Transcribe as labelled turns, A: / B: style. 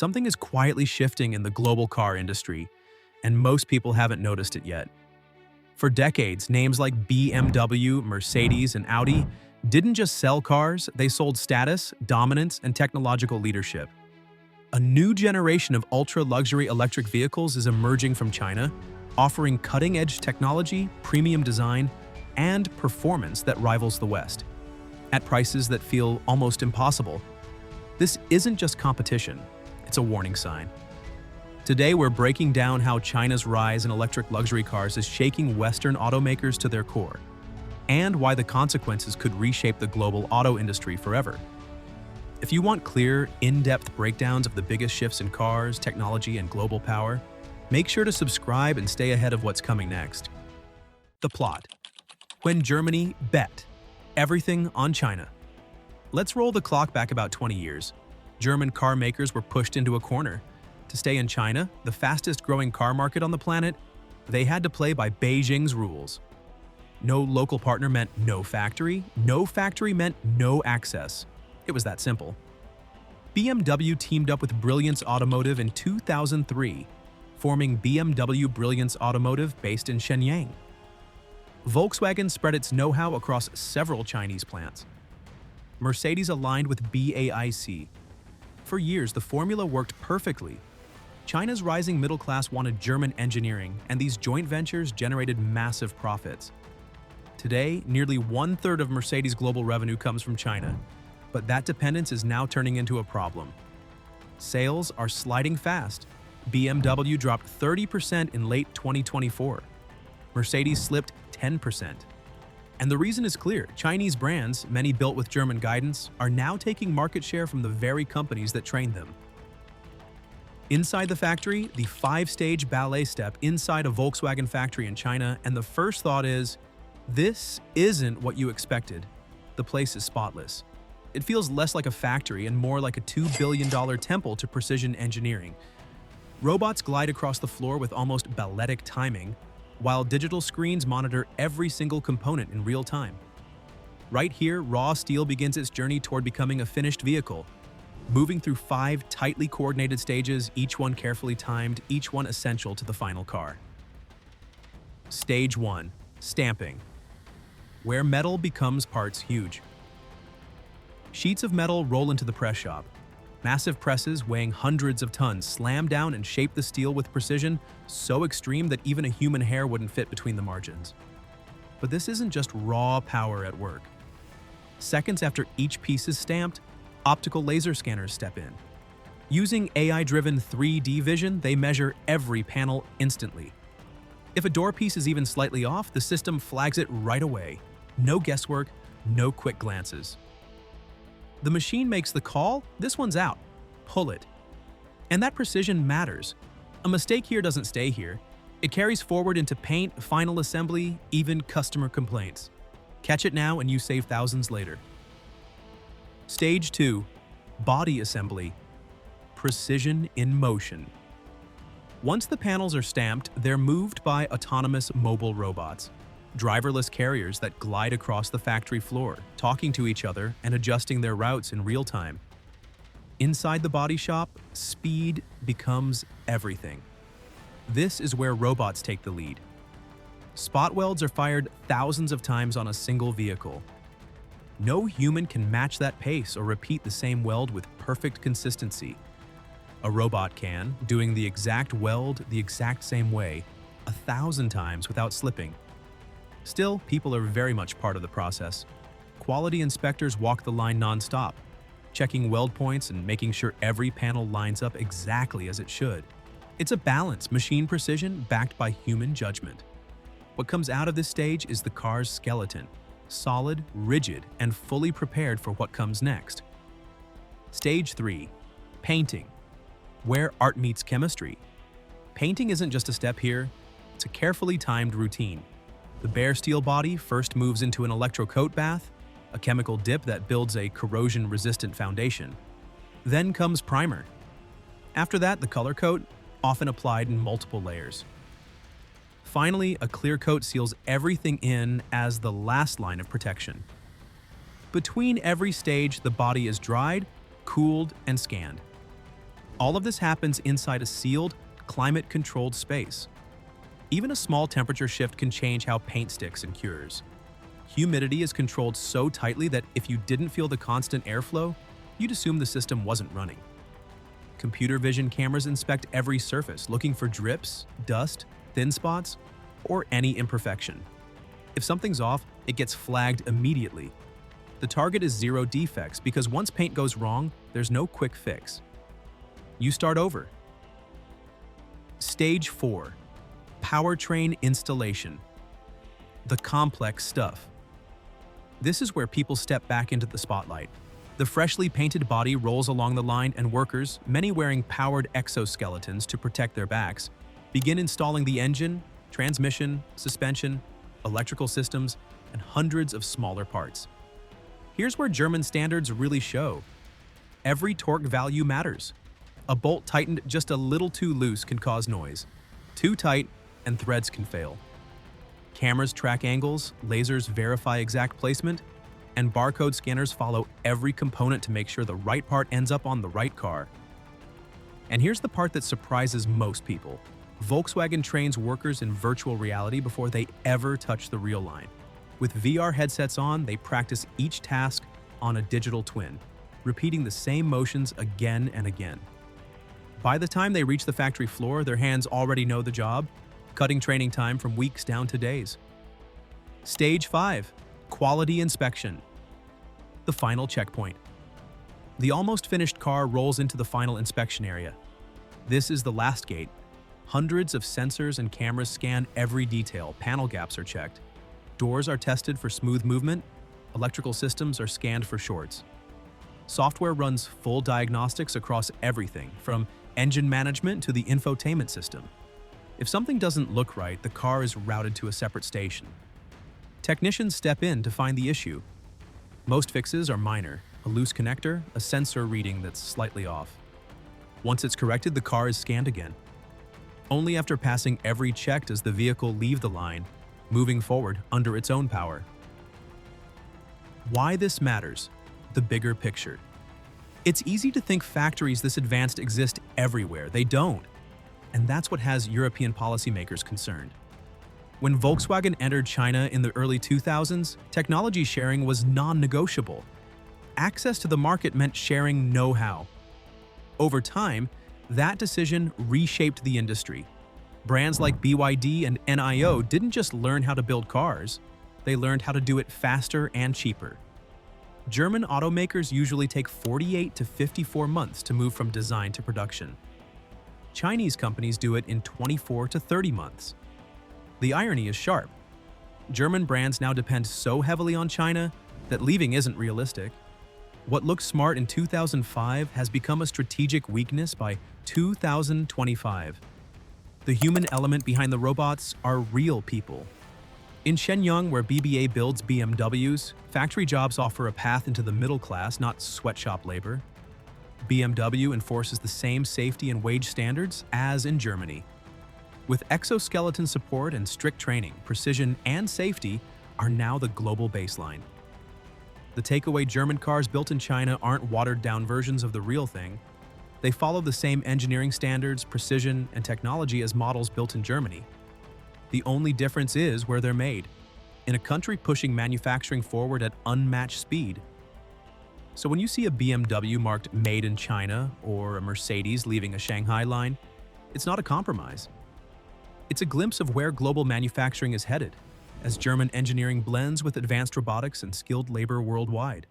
A: Something is quietly shifting in the global car industry, and most people haven't noticed it yet. For decades, names like BMW, Mercedes, and Audi didn't just sell cars, they sold status, dominance, and technological leadership. A new generation of ultra-luxury electric vehicles is emerging from China, offering cutting-edge technology, premium design, and performance that rivals the West, at prices that feel almost impossible. This isn't just competition, it's a warning sign. Today, we're breaking down how China's rise in electric luxury cars is shaking Western automakers to their core, and why the consequences could reshape the global auto industry forever. If you want clear, in-depth breakdowns of the biggest shifts in cars, technology, and global power, make sure to subscribe and stay ahead of what's coming next. The plot. When Germany bet everything on China. Let's roll the clock back about 20 years. German car makers were pushed into a corner. To stay in China, the fastest-growing car market on the planet, they had to play by Beijing's rules. No local partner meant no factory meant no access. It was that simple. BMW teamed up with Brilliance Automotive in 2003, forming BMW Brilliance Automotive based in Shenyang. Volkswagen spread its know-how across several Chinese plants. Mercedes aligned with BAIC. For years, the formula worked perfectly. China's rising middle class wanted German engineering, and these joint ventures generated massive profits. Today, nearly one-third of Mercedes' global revenue comes from China, but that dependence is now turning into a problem. Sales are sliding fast. BMW dropped 30% in late 2024. Mercedes slipped 10%. And the reason is clear. Chinese brands, many built with German guidance, are now taking market share from the very companies that trained them. Inside the factory, the 5-stage ballet step inside a Volkswagen factory in China, and the first thought is, this isn't what you expected. The place is spotless. It feels less like a factory and more like a $2 billion temple to precision engineering. Robots glide across the floor with almost balletic timing, while digital screens monitor every single component in real time. Right here, raw steel begins its journey toward becoming a finished vehicle, moving through 5 tightly coordinated stages, each one carefully timed, each one essential to the final car. Stage 1. Stamping, where metal becomes parts huge. Sheets of metal roll into the press shop. Massive presses weighing hundreds of tons slam down and shape the steel with precision so extreme that even a human hair wouldn't fit between the margins. But this isn't just raw power at work. Seconds after each piece is stamped, optical laser scanners step in. Using AI-driven 3D vision, they measure every panel instantly. If a door piece is even slightly off, the system flags it right away. No guesswork, no quick glances. The machine makes the call, this one's out. Pull it. And that precision matters. A mistake here doesn't stay here. It carries forward into paint, final assembly, even customer complaints. Catch it now and you save thousands later. Stage 2. Body assembly. Precision in motion. Once the panels are stamped, they're moved by autonomous mobile robots. Driverless carriers that glide across the factory floor, talking to each other and adjusting their routes in real time. Inside the body shop, speed becomes everything. This is where robots take the lead. Spot welds are fired thousands of times on a single vehicle. No human can match that pace or repeat the same weld with perfect consistency. A robot can, doing the exact weld the exact same way, 1,000 times without slipping. Still, people are very much part of the process. Quality inspectors walk the line non-stop, checking weld points and making sure every panel lines up exactly as it should. It's a balance, machine precision backed by human judgment. What comes out of this stage is the car's skeleton, solid, rigid, and fully prepared for what comes next. Stage 3. Painting, where art meets chemistry. Painting isn't just a step here, it's a carefully timed routine. The bare steel body first moves into an electrocoat bath, a chemical dip that builds a corrosion-resistant foundation. Then comes primer. After that, the color coat, often applied in multiple layers. Finally, a clear coat seals everything in as the last line of protection. Between every stage, the body is dried, cooled, and scanned. All of this happens inside a sealed, climate-controlled space. Even a small temperature shift can change how paint sticks and cures. Humidity is controlled so tightly that if you didn't feel the constant airflow, you'd assume the system wasn't running. Computer vision cameras inspect every surface, looking for drips, dust, thin spots, or any imperfection. If something's off, it gets flagged immediately. The target is zero defects because once paint goes wrong, there's no quick fix. You start over. Stage 4. Powertrain installation. The complex stuff. This is where people step back into the spotlight. The freshly painted body rolls along the line and workers, many wearing powered exoskeletons to protect their backs, begin installing the engine, transmission, suspension, electrical systems, and hundreds of smaller parts. Here's where German standards really show. Every torque value matters. A bolt tightened just a little too loose can cause noise. Too tight, and threads can fail. Cameras track angles, lasers verify exact placement, and barcode scanners follow every component to make sure the right part ends up on the right car. And here's the part that surprises most people. Volkswagen trains workers in virtual reality before they ever touch the real line. With VR headsets on, they practice each task on a digital twin, repeating the same motions again and again. By the time they reach the factory floor, their hands already know the job, cutting training time from weeks down to days. Stage 5. Quality inspection. The final checkpoint. The almost finished car rolls into the final inspection area. This is the last gate. Hundreds of sensors and cameras scan every detail, panel gaps are checked. Doors are tested for smooth movement, electrical systems are scanned for shorts. Software runs full diagnostics across everything, from engine management to the infotainment system. If something doesn't look right, the car is routed to a separate station. Technicians step in to find the issue. Most fixes are minor, a loose connector, a sensor reading that's slightly off. Once it's corrected, the car is scanned again. Only after passing every check does the vehicle leave the line, moving forward under its own power. Why this matters? The bigger picture. It's easy to think factories this advanced exist everywhere. They don't. And that's what has European policymakers concerned. When Volkswagen entered China in the early 2000s, technology sharing was non-negotiable. Access to the market meant sharing know-how. Over time, that decision reshaped the industry. Brands like BYD and NIO didn't just learn how to build cars, they learned how to do it faster and cheaper. German automakers usually take 48 to 54 months to move from design to production. Chinese companies do it in 24 to 30 months. The irony is sharp. German brands now depend so heavily on China that leaving isn't realistic. What looked smart in 2005 has become a strategic weakness by 2025. The human element behind the robots are real people. In Shenyang, where BBA builds BMWs, factory jobs offer a path into the middle class, not sweatshop labor. BMW enforces the same safety and wage standards as in Germany. With exoskeleton support and strict training, precision and safety are now the global baseline. The takeaway German cars built in China aren't watered-down versions of the real thing. They follow the same engineering standards, precision, and technology as models built in Germany. The only difference is where they're made, in a country pushing manufacturing forward at unmatched speed. So when you see a BMW marked Made in China or a Mercedes leaving a Shanghai line, it's not a compromise. It's a glimpse of where global manufacturing is headed, as German engineering blends with advanced robotics and skilled labor worldwide.